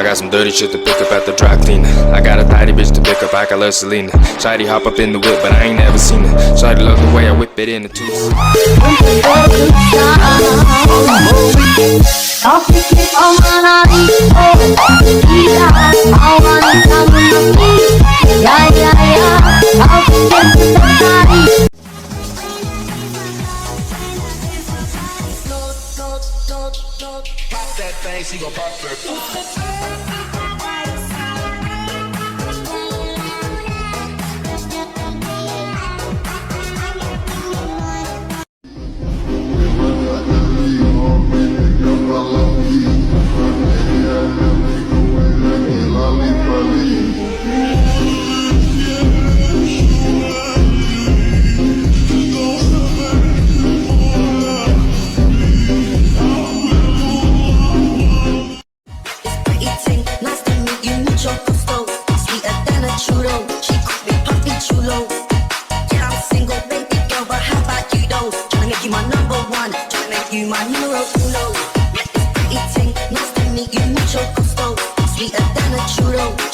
I got some dirty shit to pick up at the dry cleaner. I got a tidy bitch to pick up, I got love Selena. Shawty hop up in the whip, but I ain't never seen her. Shawty love the way I whip it in the two. That thing, she gon' pop that. You my number one, tryna make you my numero uno. Pretty ting, nice to meet you, mucho gusto. Sweeter than a churro.